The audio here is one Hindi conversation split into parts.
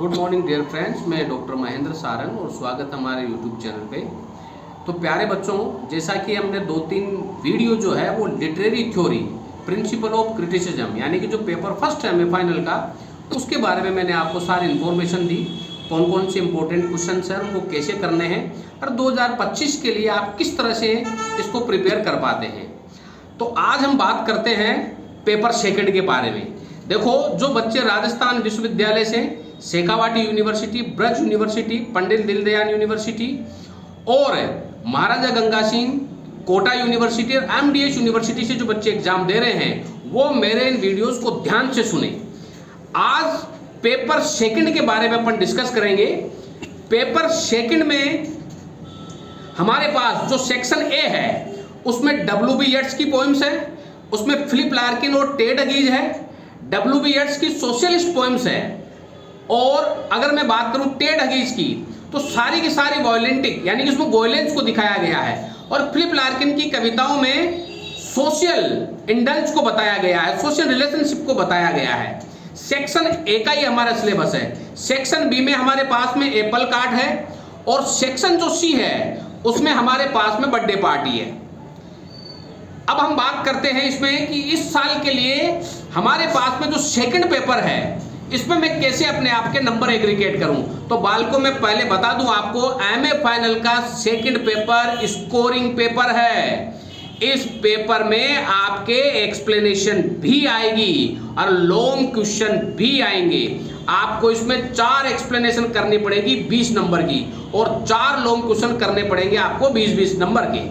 गुड मॉर्निंग डियर फ्रेंड्स, मैं डॉक्टर महेंद्र सारंग और स्वागत हमारे यूट्यूब चैनल पे। तो प्यारे बच्चों, जैसा कि हमने 2-3 वीडियो जो है वो literary theory principle of criticism यानी कि जो पेपर फर्स्ट है हमें फाइनल का, उसके बारे में मैंने आपको सारी इन्फॉर्मेशन दी। कौन कौन से इंपॉर्टेंट क्वेश्चन हैं, उनको कैसे करने हैं और 2025 के लिए आप किस तरह से इसको प्रिपेयर कर पाते हैं। तो आज हम बात करते हैं पेपर सेकंड के बारे में। देखो, जो बच्चे राजस्थान विश्वविद्यालय से, Shekhawati university, Braj university, Pandit Deendayal university और महाराजा गंगा सिंह कोटा यूनिवर्सिटी और एमडीएस यूनिवर्सिटी से जो बच्चे एग्जाम दे रहे हैं वो मेरे इन वीडियोस को ध्यान से सुने। आज पेपर सेकंड के बारे में अपन डिस्कस करेंगे। पेपर सेकंड में हमारे पास जो सेक्शन ए है उसमें W.B. येट्स की पोएम्स है, उसमें फिलिप लार्किन और टेड हगीज है। W.B. येट्स की सोशलिस्ट पोएम्स है और अगर मैं बात करूं टेड हगीज की तो सारी की सारी वॉयलेंटिक यानी कि उसमें वॉयलेंस को दिखाया गया है। और फिलिप लार्किन की कविताओं में सोशल इंडल्ज को बताया गया है, सोशल रिलेशनशिप को बताया गया है। सेक्शन ए का ही हमारा सिलेबस है। सेक्शन बी में हमारे पास में एप्पल कार्ट है और सेक्शन जो सी है उसमें हमारे पास में बर्थडे पार्टी है। अब हम बात करते हैं इसमें कि इस साल के लिए हमारे पास में जो सेकंड पेपर है इसमें मैं कैसे अपने आप के नंबर एग्रीगेट करूं। तो बालकों में पहले बता दूं आपको, एमए फाइनल का सेकंड पेपर स्कोरिंग पेपर है। इस पेपर में आपके एक्सप्लेनेशन भी आएगी और लॉन्ग क्वेश्चन भी आएंगे। आपको इसमें 4 एक्सप्लेनेशन करनी पड़ेगी 20 नंबर की और 4 लॉन्ग क्वेश्चन करने पड़ेंगे आपको 20-20 नंबर के।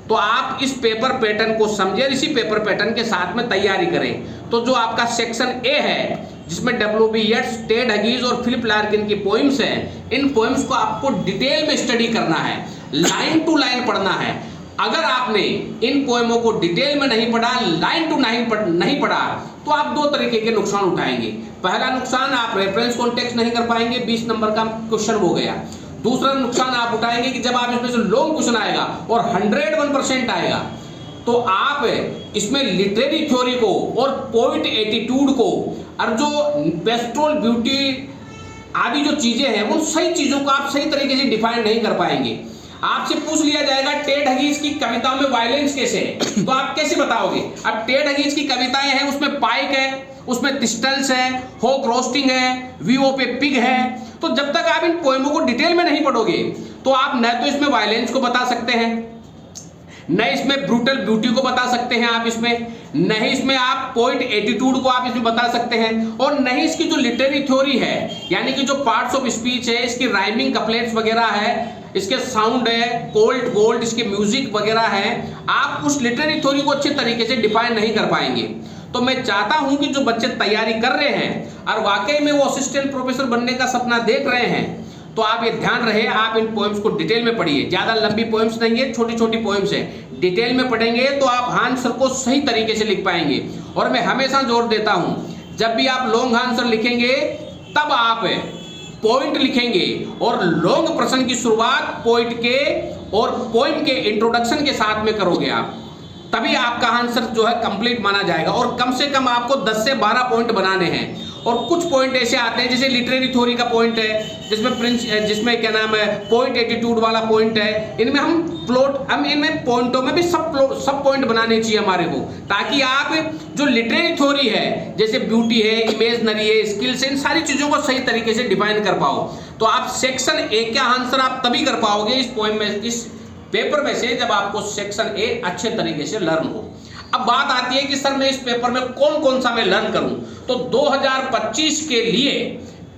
तो आप इस पेपर पैटर्न को समझे, इसी पेपर पैटर्न के साथ में तैयारी करें। तो जो आपका सेक्शन ए है जिसमें W.B. येट्स, टेड हगीज और फिलिप लार्किन की पोइम्स हैं, इन पोइम्स को आपको डिटेल में स्टडी करना है, लाइन टू लाइन पढ़ना है। अगर आपने इन पोएमों को डिटेल में नहीं पढ़ा, लाइन टू लाइन नहीं पढ़ा, तो आप 2 तरीके के नुकसान उठाएंगे। पहला नुकसान, आप रेफरेंस कॉन्टेक्स्ट नहीं कर पाएंगे, 20 नंबर का क्वेश्चन हो गया। दूसरा नुकसान आप उठाएंगे कि जब आप इसमें से लॉन्ग क्वेश्चन आएगा और 101% आएगा तो आप इसमें लिटरेरी थ्योरी को और पोइट एटीट्यूड को और जो पेस्टोरल ब्यूटी आदि जो चीजें हैं उन सही चीजों को आप सही तरीके से डिफाइन नहीं कर पाएंगे। आपसे पूछ लिया जाएगा टेड हगीज की कविताओं में वायलेंस कैसे है, तो आप कैसे बताओगे। अब टेड हगीज की कविताएं हैं, उसमें पाइक है, उसमें पिस्टल्स है, होक रोस्टिंग है, वीओ पे पिग है। तो जब तक आप इन पोएमों को डिटेल में नहीं पढ़ोगे तो आप न तो इसमें वायलेंस को बता सकते हैं, न इसमें ब्रूटल ब्यूटी को बता सकते हैं आप इसमें, नहीं इसमें आप पोइट एटीट्यूड को आप इसमें बता सकते हैं, और नहीं इसकी जो लिटरेरी थ्योरी है यानी कि जो पार्ट्स ऑफ स्पीच है, इसकी राइमिंग कपलेट्स वगैरह है, इसके साउंड है, कोल्ड गोल्ड, इसके म्यूजिक वगैरह है, आप उस लिटरेरी थ्योरी को अच्छे तरीके से डिफाइन नहीं कर पाएंगे। तो मैं चाहता हूं कि जो बच्चे तैयारी कर रहे हैं और वाकई में वो असिस्टेंट प्रोफेसर बनने का सपना देख रहे हैं, तो आप ये ध्यान रहे, आप इन पोएम्स को डिटेल में पढ़िए। ज्यादा लंबी पोएम्स नहीं है, छोटी छोटी पोएम्स है। डिटेल में पढ़ेंगे तो आप आंसर को सही तरीके से लिख पाएंगे। और मैं हमेशा जोर देता हूं, जब भी आप लॉन्ग आंसर लिखेंगे तब आप पॉइंट लिखेंगे और लॉन्ग प्रश्न की शुरुआत पॉइंट के और पोएम के इंट्रोडक्शन के साथ में करोगे आप, तभी आपका आंसर जो है कंप्लीट माना जाएगा। और कम से कम आपको 10 से 12 पॉइंट बनाने हैं। और कुछ पॉइंट ऐसे आते हैं जैसे लिटरेरी थ्योरी का पॉइंट है, जिसमें क्या नाम है, पोइट एटीट्यूड वाला पॉइंट है। इनमें हम इनमें पॉइंटों में भी सब पॉइंट बनाने चाहिए हमारे को, ताकि आप जो लिटरेरी थ्योरी है जैसे ब्यूटी है, इमेजनरी है, स्किल्स है, इन सारी चीजों को सही तरीके से डिफाइन कर पाओ। तो आप सेक्शन ए का आंसर आप तभी कर पाओगे इस पोएम में, इस पेपर में से, जब आपको सेक्शन ए अच्छे तरीके से लर्न हो। अब बात आती है कि सर मैं इस पेपर में कौन कौन सा मैं लर्न करूं। तो 2025 के लिए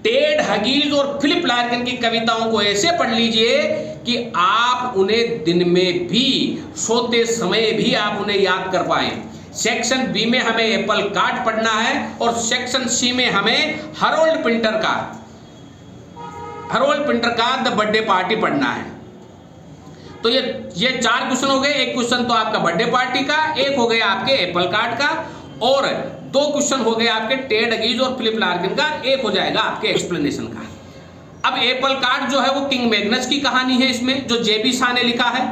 टेड हगीज और फिलिप लार्किन की कविताओं को ऐसे पढ़ लीजिए कि आप उन्हें दिन में भी, सोते समय भी आप उन्हें याद कर पाएं। सेक्शन बी में हमें एप्पल कार्ट पढ़ना है और सेक्शन सी में हमें हरोल्ड पिंटर का द बर्थडे पार्टी पढ़ना है। तो ये 4 क्वेश्चन हो गए। एक क्वेश्चन तो आपका बर्थडे पार्टी का, एक हो गया आपके एप्पल कार्ट का और 2 क्वेश्चन हो गए आपके टेड हगीज और फिलिप लार्किन का, एक हो जाएगा आपके एक्सप्लेनेशन का। अब एप्पल कार्ट जो है वो किंग मैग्नस की कहानी है, इसमें जो जेबी शाह ने लिखा है,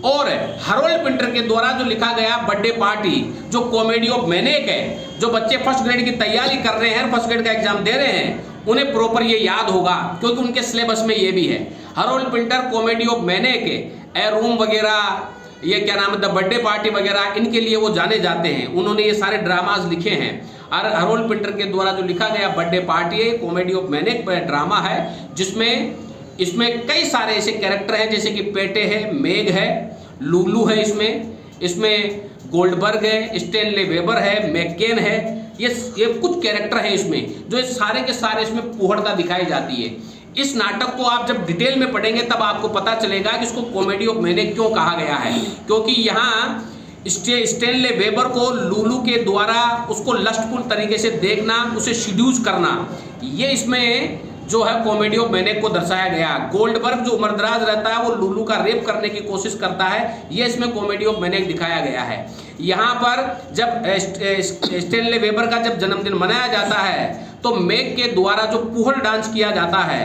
और हरोल्ड पिंटर के द्वारा जो लिखा गया बर्थडे पार्टी जो कॉमेडी ऑफ मैनेक है, जो बच्चे फर्स्ट ग्रेड की तैयारी कर रहे हैं, फर्स्ट ग्रेड का एग्जाम दे रहे हैं, उन्हें प्रॉपर ये याद होगा क्योंकि उनके सिलेबस में ये भी है। Harold Pinter comedy of menace, a room वगैरह, ये क्या नाम है, द बर्थडे पार्टी वगैरह, इनके लिए वो जाने जाते हैं। उन्होंने ये सारे ड्रामाज लिखे हैं और हरोल्ड पिंटर के द्वारा जो लिखा गया बर्थडे पार्टी है, कॉमेडी ऑफ मैनेक ड्रामा है, जिसमें इसमें कई सारे ऐसे कैरेक्टर हैं जैसे कि पेटे है, मेग है, लुलू है, इसमें गोल्डबर्ग है, स्टेनले वेबर है, मैकेन है, ये कुछ कैरेक्टर हैं इसमें, जो सारे के सारे इसमें फूहड़ता दिखाई जाती है। इस नाटक को आप जब डिटेल में पढ़ेंगे तब आपको पता चलेगा कि इसको कॉमेडी ऑफ मैनेक क्यों कहा गया है, क्योंकि यहाँ स्टेनले वेबर को लुलू के द्वारा उसको लस्टफुल तरीके से देखना, उसे सीड्यूस करना, ये इसमें जो है कॉमेडी ऑफ मैनेक को दर्शाया गया। गोल्डबर्ग जो उम्रदराज रहता है वो लुलू का रेप करने की कोशिश करता है, ये इसमें कॉमेडी ऑफ मैनेक दिखाया गया है। यहाँ पर जब स्टेनले वेबर का जब जन्मदिन मनाया जाता है तो मेग के द्वारा जो पुहल डांस किया जाता है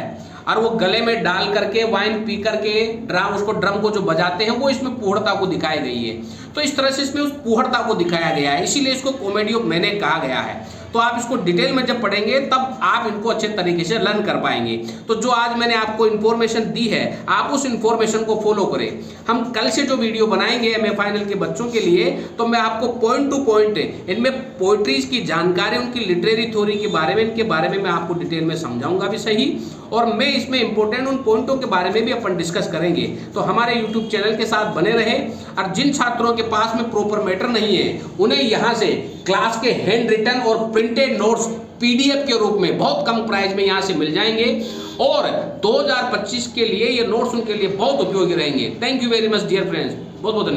और वो गले में डाल करके वाइन पी करके ड्रम को जो बजाते हैं, वो इसमें पुहड़ता को दिखाई गई है। तो इस तरह से इसमें उस पुहड़ता को दिखाया गया है, इसीलिए इसको कॉमेडी ऑफ मैनेक कहा गया है। तो आप इसको डिटेल में जब पढ़ेंगे तब आप इनको अच्छे तरीके से लर्न कर पाएंगे। तो जो आज मैंने आपको इन्फॉर्मेशन दी है, आप उस इन्फॉर्मेशन को फॉलो करें। हम कल से जो वीडियो बनाएंगे एमए फाइनल के बच्चों के लिए, तो मैं आपको पॉइंट टू पॉइंट इनमें पोइट्रीज की जानकारी, उनकी लिटरेरी थ्योरी के बारे में, इनके बारे में मैं आपको डिटेल में समझाऊंगा भी सही, और मैं इसमें इंपॉर्टेंट उन पॉइंटों के बारे में भी अपन डिस्कस करेंगे। तो हमारे यूट्यूब चैनल के साथ बने रहे। और जिन छात्रों के पास में प्रॉपर मैटर नहीं है, उन्हें यहाँ से क्लास के हैंड रिटन और प्रिंटेड नोट्स पीडीएफ के रूप में बहुत कम प्राइस में यहाँ से मिल जाएंगे, और 2025 के लिए ये नोट्स उनके लिए बहुत उपयोगी रहेंगे। Thank you very much dear friends, बहुत बहुत धन्यवाद।